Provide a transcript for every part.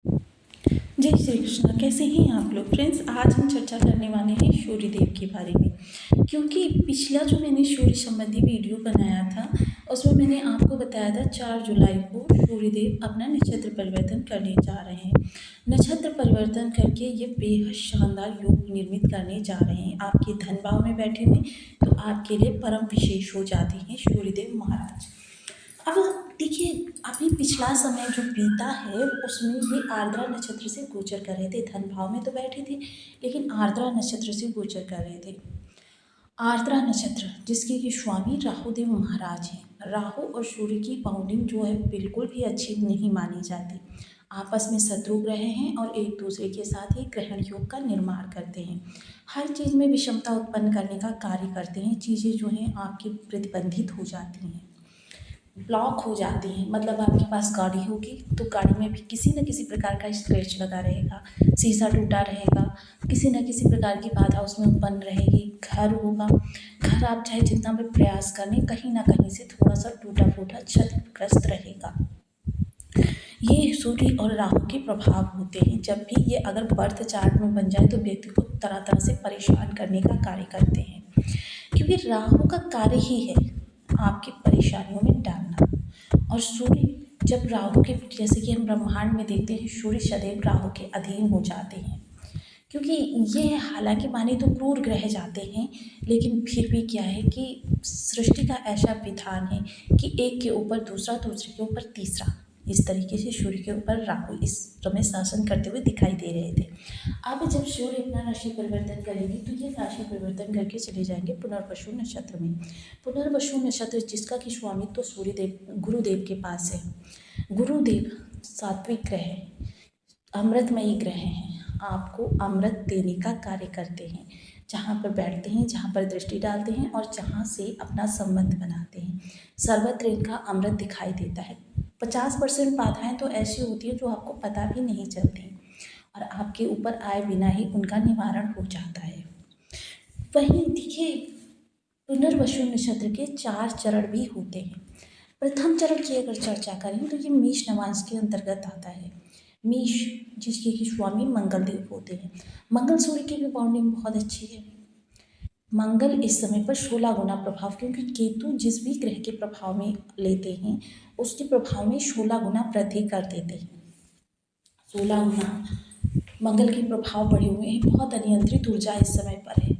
जय श्री कृष्णा। कैसे हैं आप लोग फ्रेंड्स? आज हम चर्चा करने वाले हैं सूर्य देव के बारे में, क्योंकि पिछला जो मैंने सूर्य संबंधी वीडियो बनाया था उसमें मैंने आपको बताया था 4 जुलाई को सूर्य देव अपना नक्षत्र परिवर्तन करने जा रहे हैं। नक्षत्र परिवर्तन करके ये बेहद शानदार योग निर्मित करने जा रहे हैं। आपके धन भाव में बैठे हुए तो आपके लिए परम विशेष हो जाते हैं सूर्यदेव महाराज। अब देखिए, अभी पिछला समय जो बीता है उसमें ये आर्द्रा नक्षत्र से गोचर कर रहे थे। धन भाव में तो बैठे थे लेकिन आर्द्रा नक्षत्र से गोचर कर रहे थे। आर्द्रा नक्षत्र जिसके कि स्वामी राहुदेव महाराज हैं। राहु और सूर्य की बाउंडिंग जो है बिल्कुल भी अच्छी नहीं मानी जाती। आपस में शत्रु ग्रह हैं और एक दूसरे के साथ ही ग्रहण योग का निर्माण करते हैं। हर चीज़ में विषमता उत्पन्न करने का कार्य करते हैं। चीज़ें जो हैं आपकी प्रतिबंधित हो जाती हैं, ब्लॉक हो जाती हैं। मतलब आपके पास गाड़ी होगी तो गाड़ी में भी किसी न किसी प्रकार का स्क्रैच लगा रहेगा, शीशा टूटा रहेगा, किसी न किसी प्रकार की बाधा उसमें उत्पन्न रहेगी। घर होगा, घर आप चाहे जितना भी प्रयास करें कहीं ना कहीं से थोड़ा सा टूटा फूटा क्षतिग्रस्त रहेगा। ये सूर्य और राहु के प्रभाव होते हैं। जब भी ये अगर बर्थ चार्ट में बन जाए तो व्यक्ति को तरह तरह से परेशान करने का कार्य करते हैं, क्योंकि राहु का कार्य ही है आपकी परेशानियों में डालना। और सूर्य जब राहु के, जैसे कि हम ब्रह्मांड में देखते हैं, सूर्य सदैव राहु के अधीन हो जाते हैं, क्योंकि ये हालांकि माने तो क्रूर ग्रह जाते हैं, लेकिन फिर भी क्या है कि सृष्टि का ऐसा विधान है कि एक के ऊपर दूसरा, दूसरे के ऊपर तीसरा, इस तरीके से सूर्य के ऊपर राहु इस समय शासन करते हुए दिखाई दे रहे थे। अब जब सूर्य अपना राशि परिवर्तन करेंगे तो ये राशि परिवर्तन करके चले जाएंगे पुनर्वसु नक्षत्र में। पुनर्वसु नक्षत्र जिसका कि स्वामित्व तो सूर्यदेव गुरुदेव के पास है। गुरुदेव सात्विक ग्रह है, अमृतमयी ग्रह हैं, आपको अमृत देने का कार्य करते हैं। जहाँ पर बैठते हैं, जहाँ पर दृष्टि डालते हैं और जहाँ से अपना संबंध बनाते हैं, सर्वत्र इनका अमृत दिखाई देता है। 50% बाधाएं तो ऐसी होती है जो आपको पता भी नहीं चलती और आपके ऊपर आए बिना ही उनका निवारण हो जाता है। वहीं देखिए, पुनर्वसु नक्षत्र के 4 चरण भी होते हैं। प्रथम चरण की अगर चर्चा करें तो ये मेष नवांश के अंतर्गत आता है। मेष जिसके कि स्वामी मंगल देव होते हैं। मंगल सूर्य की भी बॉन्डिंग बहुत अच्छी है। मंगल इस समय पर 16 गुना प्रभाव, क्योंकि केतु जिस भी ग्रह के प्रभाव में लेते हैं उसके प्रभाव में 16 गुना वृद्धि कर देते हैं। 16 गुना मंगल के प्रभाव बढ़े हुए हैं। बहुत अनियंत्रित ऊर्जा इस समय पर है।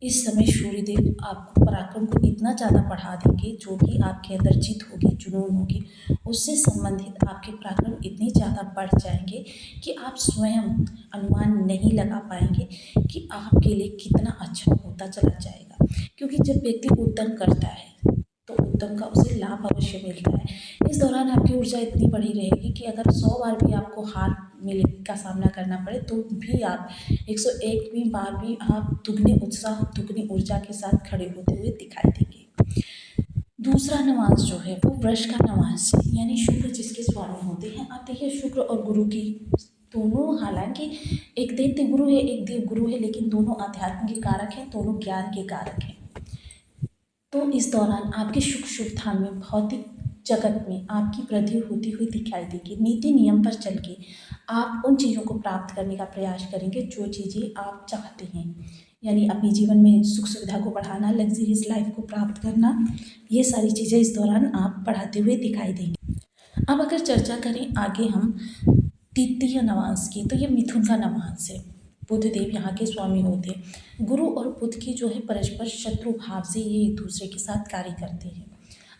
इस समय सूर्यदेव आपको पराक्रम को इतना ज़्यादा बढ़ा देंगे, जो भी आपके अंदर जिद होगी, जुनून होगी, उससे संबंधित आपके पराक्रम इतने ज़्यादा बढ़ जाएंगे कि आप स्वयं अनुमान नहीं लगा पाएंगे कि आपके लिए कितना अच्छा होता चला जाएगा। क्योंकि जब व्यक्ति उद्यम करता है तो उद्यम का उसे लाभ अवश्य मिलता है। इस दौरान आपकी ऊर्जा इतनी बढ़ी रहेगी कि अगर 100 बार भी आपको हार मिले का सामना करना पड़े तो भी आप 101वीं बार भी आप दुगने उत्साह, दुगनी ऊर्जा के साथ खड़े होते हुए दिखाई देंगे। दूसरा नवांश जो है वो वृष का नवांश है, यानी शुक्र जिसके स्वामी होते हैं। आप देखिए, शुक्र और गुरु की दोनों, हालांकि एक दैत्य गुरु है, एक देव गुरु है, लेकिन दोनों आध्यात्म के कारक हैं, दोनों ज्ञान के कारक हैं। तो इस दौरान आपके शुभ शुभ स्थान में, भौतिक जगत में आपकी वृद्धि होती हुई दिखाई देगी। नीति नियम पर चल के आप उन चीज़ों को प्राप्त करने का प्रयास करेंगे जो चीज़ें आप चाहते हैं, यानी अपने जीवन में सुख सुविधा को बढ़ाना, लग्जरियस लाइफ को प्राप्त करना, ये सारी चीज़ें इस दौरान आप बढ़ाते हुए दिखाई देंगे। अब अगर चर्चा करें आगे हम तृतीय नवांश की, तो ये मिथुन का नवांश है। बुध देव यहाँ के स्वामी होते हैं। गुरु और बुध की जो है परस्पर शत्रु भाव से ये एक दूसरे के साथ कार्य करते हैं।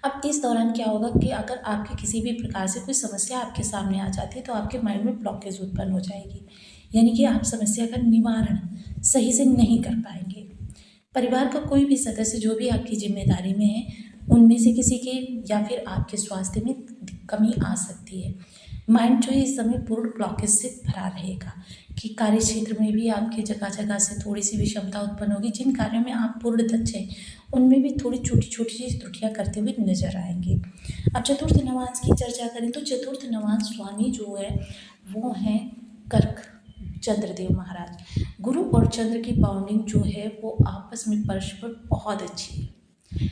अब इस दौरान क्या होगा कि अगर आपके किसी भी प्रकार से कोई समस्या आपके सामने आ जाती है तो आपके माइंड में ब्लॉकेज उत्पन्न हो जाएगी, यानी कि आप समस्या का निवारण सही से नहीं कर पाएंगे। परिवार का कोई भी सदस्य जो भी आपकी जिम्मेदारी में है, उनमें से किसी के या फिर आपके स्वास्थ्य में कमी आ सकती है। माइंड जो है इस समय पूर्ण ब्लॉकेज से भरा रहेगा कि कार्य क्षेत्र में भी आपके जगह जगह से थोड़ी सी विषमता उत्पन्न होगी। जिन कार्यों में आप पूर्ण दक्ष हैं उनमें भी थोड़ी छोटी छोटी त्रुटियां करते हुए नजर आएंगे। अब चतुर्थ नवांश की चर्चा करें तो चतुर्थ नवांश स्वामी जो है वो हैं कर्क चंद्रदेव महाराज। गुरु और चंद्र की बाउंडिंग जो है वो आपस में परस्पर बहुत अच्छी है।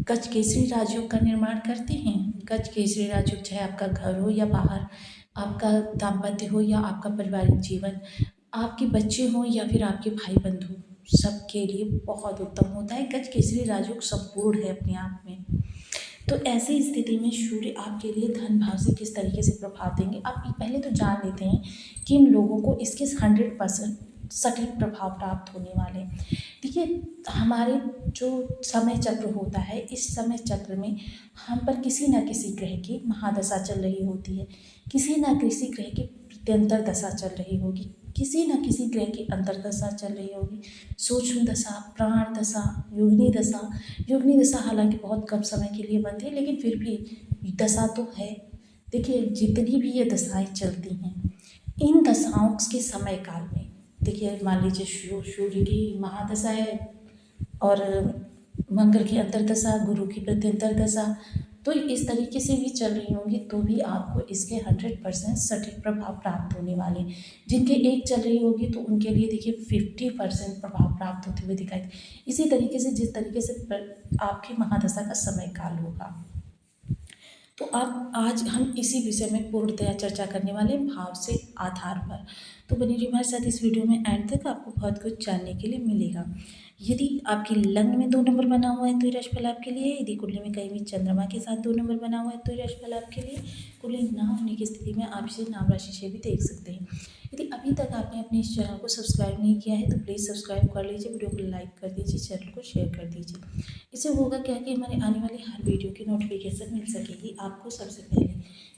गज केसरी राजयोग का निर्माण करते हैं। गज केसरी राजयोग चाहे आपका घर हो या बाहर, आपका दाम्पत्य हो या आपका पारिवारिक जीवन, आपके बच्चे हों या फिर आपके भाई बंधु, सबके लिए बहुत उत्तम होता है। गज केसरी राजयोग संपूर्ण है अपने आप में। तो ऐसी स्थिति में सूर्य आपके लिए धन भाव से किस तरीके से प्रभाव देंगे, आप पहले तो जान लेते हैं कि इन लोगों को इसके 100% सटीक प्रभाव प्राप्त होने वाले हैं। देखिए, हमारे जो समय चक्र होता है, इस समय चक्र में हम पर किसी न किसी ग्रह की महादशा चल रही होती है, किसी न किसी ग्रह की प्रत्यंतर दशा चल रही होगी, किसी न किसी ग्रह की अंतर्दशा चल रही होगी, सूक्ष्म दशा, प्राण दशा, योगिनी दशा। योगिनी दशा हालांकि बहुत कम समय के लिए बनती है, लेकिन फिर भी दशा तो है। देखिए, जितनी भी ये दशाएं चलती हैं, इन दशाओं के समय काल में, देखिए मान लीजिए सूर्य की महादशा है और मंगल की अंतर्दशा, गुरु की प्रत्यंतर दशा, तो इस तरीके से भी चल रही होंगी, तो भी आपको इसके 100% सटीक प्रभाव प्राप्त होने वाले। जिनके एक चल रही होगी तो उनके लिए देखिए 50% प्रभाव प्राप्त होते हुए दिखाई दे। इसी तरीके से जिस तरीके से आपकी महादशा का समय काल होगा, तो अब आज हम इसी विषय में पूर्णतया चर्चा करने वाले हैं, भाव से आधार पर। तो बनी रहिए हमारे साथ इस वीडियो में, एंड तक आपको बहुत कुछ जानने के लिए मिलेगा। यदि आपकी लग्न में 2 नंबर बना हुआ है तो ये राशिफल आपके लिए। यदि कुंडली में कहीं भी चंद्रमा के साथ 2 नंबर बना हुआ है तो ये राशिफल आपके लिए। कुंडली ना होने की स्थिति में आप इसे नाम राशि से भी देख सकते हैं। यदि अभी तक आपने अपने इस चैनल को सब्सक्राइब नहीं किया है तो प्लीज़ सब्सक्राइब कर लीजिए, वीडियो को लाइक कर दीजिए, चैनल को शेयर कर दीजिए। इससे होगा क्या कि हमारे आने वाली हर वीडियो की नोटिफिकेशन मिल सकेगी आपको सबसे पहले।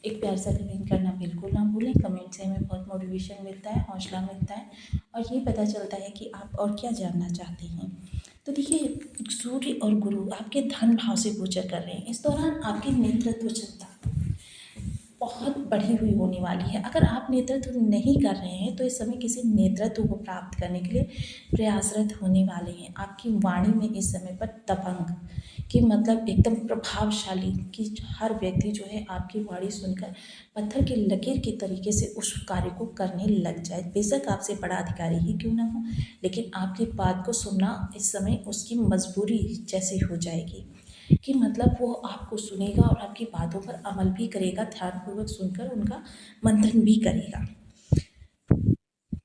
एक प्यार सा कमेंट करना बिल्कुल ना भूलें, कमेंट से हमें बहुत मोटिवेशन मिलता है, हौसला मिलता है और ये पता चलता है कि आप और क्या जानना चाहते हैं। तो देखिए, सूर्य और गुरु आपके धन भाव से गोचर कर रहे हैं। इस दौरान आपकी नेतृत्व क्षमता बहुत बढ़ी हुई होने वाली है। अगर आप नेतृत्व नहीं कर रहे हैं तो इस समय किसी नेतृत्व को प्राप्त करने के लिए प्रयासरत होने वाले हैं। आपकी वाणी में इस समय पर दबंग कि मतलब एकदम प्रभावशाली, कि हर व्यक्ति जो है आपकी वाणी सुनकर पत्थर की लकीर के तरीके से उस कार्य को करने लग जाए। बेशक आपसे बड़ा अधिकारी ही क्यों ना हो, लेकिन आपकी बात को सुनना इस समय उसकी मजबूरी जैसे हो जाएगी, कि मतलब वो आपको सुनेगा और आपकी बातों पर अमल भी करेगा, ध्यानपूर्वक सुनकर उनका मंथन भी करेगा।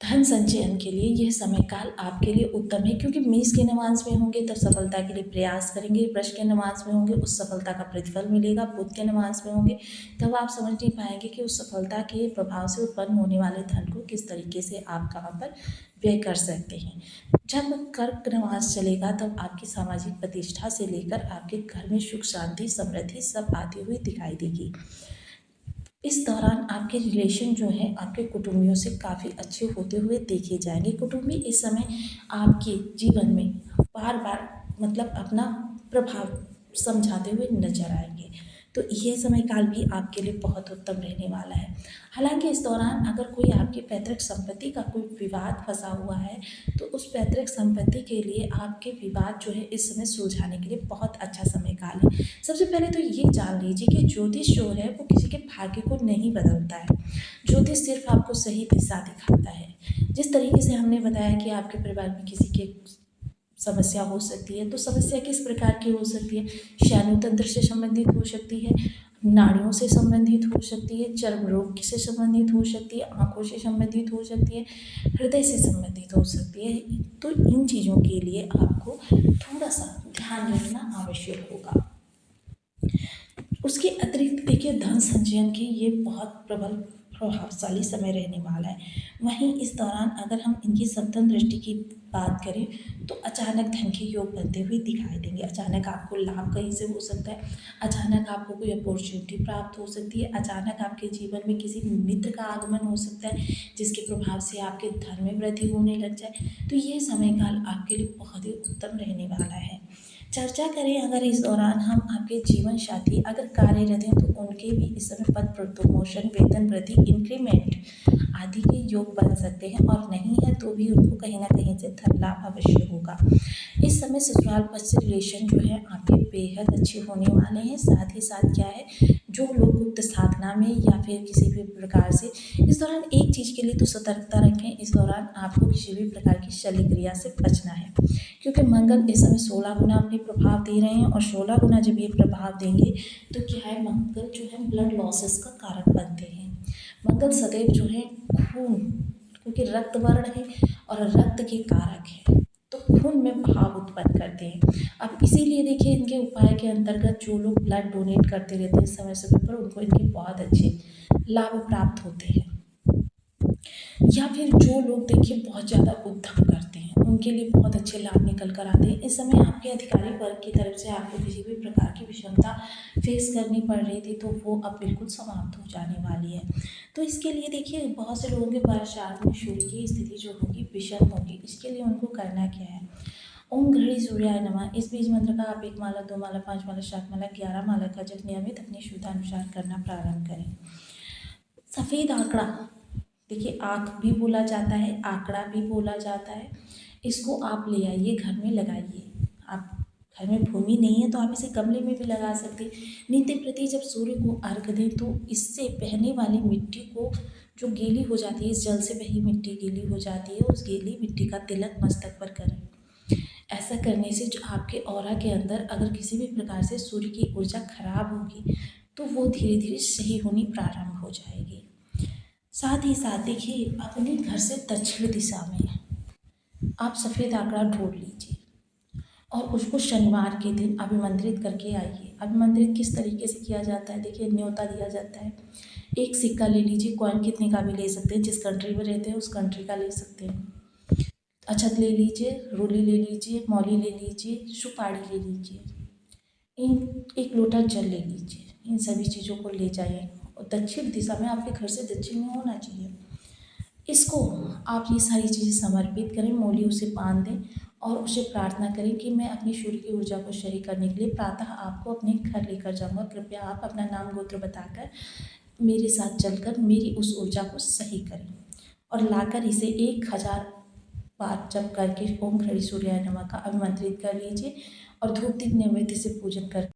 धन संचयन के लिए यह समय काल आपके लिए उत्तम है, क्योंकि मेष के नवांश में होंगे तब सफलता के लिए प्रयास करेंगे, वृष के नवांश में होंगे उस सफलता का प्रतिफल मिलेगा, बुध के नवांश में होंगे तब आप समझ नहीं पाएंगे कि उस सफलता के प्रभाव से उत्पन्न होने वाले धन को किस तरीके से आप कहाँ पर व्यय कर सकते हैं। जब कर्क नवांश चलेगा तब आपकी सामाजिक प्रतिष्ठा से लेकर आपके घर में सुख शांति समृद्धि सब आती हुई दिखाई देगी। इस दौरान आपके रिलेशन जो है आपके कुटुंबियों से काफ़ी अच्छे होते हुए देखे जाएंगे। कुटुंबी इस समय आपके जीवन में बार बार मतलब अपना प्रभाव समझाते हुए नजर आएंगे। तो यह समय काल भी आपके लिए बहुत उत्तम रहने वाला है। हालांकि इस दौरान अगर कोई आपकी पैतृक संपत्ति का कोई विवाद फंसा हुआ है तो उस पैतृक संपत्ति के लिए आपके विवाद जो है इस समय सुलझाने के लिए बहुत अच्छा समय काल है। सबसे पहले तो ये जान लीजिए कि ज्योतिष जो है वो किसी के भाग्य को नहीं बदलता है। ज्योतिष सिर्फ आपको सही दिशा दिखाता है। जिस तरीके से हमने बताया कि आपके परिवार में किसी के समस्या हो सकती है, तो समस्या किस प्रकार की हो सकती है, श्यानु तंत्र से संबंधित हो सकती है, नाड़ियों से संबंधित हो सकती है, चर्म रोग से संबंधित हो सकती है, आँखों से संबंधित हो सकती है, हृदय से संबंधित हो सकती है। तो इन चीज़ों के लिए आपको थोड़ा सा ध्यान रखना आवश्यक होगा। उसके अतिरिक्त देखिए, धन संचयन की ये बहुत प्रबल प्रभावशाली समय रहने वाला है। वहीं इस दौरान अगर हम इनकी सप्तम दृष्टि की बात करें तो अचानक धन के योग बनते हुए दिखाई देंगे। अचानक आपको लाभ कहीं से हो सकता है, अचानक आपको कोई अपॉर्चुनिटी प्राप्त हो सकती है, अचानक आपके जीवन में किसी मित्र का आगमन हो सकता है जिसके प्रभाव से आपके धन में वृद्धि होने लग जाए। तो ये समय काल आपके लिए बहुत ही उत्तम रहने वाला है। चर्चा करें अगर इस दौरान हम आपके जीवन साथी अगर कार्यरत हैं तो उनके भी इस समय पद प्रमोशन, वेतन वृद्धि, इंक्रीमेंट आदि के योग बन सकते हैं, और नहीं है तो भी उनको कहीं ना कहीं से धन लाभ अवश्य होगा। इस समय ससुराल पक्ष से रिलेशन जो है आपके बेहद अच्छे होने वाले हैं। साथ ही साथ क्या है, जो लोग गुप्त साधना में या फिर किसी भी प्रकार से इस दौरान एक चीज़ के लिए तो सतर्कता रखें, इस दौरान आपको किसी भी प्रकार की शल्य क्रिया से बचना है, क्योंकि मंगल इस समय 16 गुना अपने प्रभाव दे रहे हैं, और 16 गुना जब ये प्रभाव देंगे तो क्या है, मंगल जो है ब्लड लॉसेस का कारण बनते हैं। मंगल सदैव जो है खून, क्योंकि रक्त वर्ण है और रक्त के कारक है, तो खून में भाव उत्पन्न करते हैं। अब इसीलिए देखिए इनके उपाय के अंतर्गत जो लोग ब्लड डोनेट करते रहते हैं समय समय पर, उनको इनके बहुत अच्छे लाभ प्राप्त होते हैं। या फिर जो लोग देखिए बहुत ज़्यादा उद्यम करते हैं, उनके लिए बहुत अच्छे लाभ निकल कर आते हैं। इस समय आपके अधिकारी वर्ग की तरफ से आपको किसी भी प्रकार की विषमता फेस करनी पड़ रही थी, तो वो अब बिल्कुल समाप्त हो जाने वाली है। तो इसके लिए देखिए बहुत से लोगों के पास में सूर्य की स्थिति जो होगी विषम होगी। इसके लिए उनको करना क्या है, ओम घड़ी सूर्याय नमः इस बीज मंत्र का आप 1 माला 2 माला 5 माला 7 माला 11 माला का जब नियमित अपनी सुविधानुसार करना प्रारंभ करें। सफ़ेद आंकड़ा, देखिए आँख भी बोला जाता है, आंकड़ा भी बोला जाता है, इसको आप ले आइए घर में लगाइए। आप घर में भूमि नहीं है तो आप इसे गमले में भी लगा सकते हैं। नित्य प्रति जब सूर्य को अर्घ दें तो इससे बहने वाली मिट्टी को जो गीली हो जाती है, इस जल से बही मिट्टी गीली हो जाती है, उस गीली मिट्टी का तिलक मस्तक पर करें। ऐसा करने से जो आपके ऑरा के अंदर अगर किसी भी प्रकार से सूर्य की ऊर्जा खराब होगी तो वो धीरे धीरे सही होनी प्रारंभ हो जाएगी। साथ ही साथ देखिए अपने घर से दक्षिण दिशा में आप सफ़ेद आंकड़ा ढूंढ लीजिए और उसको शनिवार के दिन अभिमंत्रित करके आइए। अभिमंत्रित किस तरीके से किया जाता है, देखिए न्योता दिया जाता है, एक सिक्का ले लीजिए, कॉइन कितने का भी ले सकते हैं, जिस कंट्री में रहते हैं उस कंट्री का ले सकते हैं, अक्षत ले लीजिए, रोली ले लीजिए, मौली ले लीजिए, सुपारी ले लीजिए, एक लोटा जल ले लीजिए। इन सभी चीज़ों को ले जाइए और दक्षिण दिशा में, आपके घर से दक्षिण में होना चाहिए। इसको आप ये सारी चीज़ें समर्पित करें, मौली उसे बांध दें और उसे प्रार्थना करें कि मैं अपनी सूर्य की ऊर्जा को सही करने के लिए प्रातः आपको अपने घर लेकर जाऊँगा, कृपया आप अपना नाम गोत्र बताकर मेरे साथ चलकर मेरी उस ऊर्जा को सही करें। और लाकर इसे 1000 बार जप करके ओम घड़ी सूर्याय नमः का अभिमंत्रित कर लीजिए और धूप दीप नैवेद्य से पूजन कर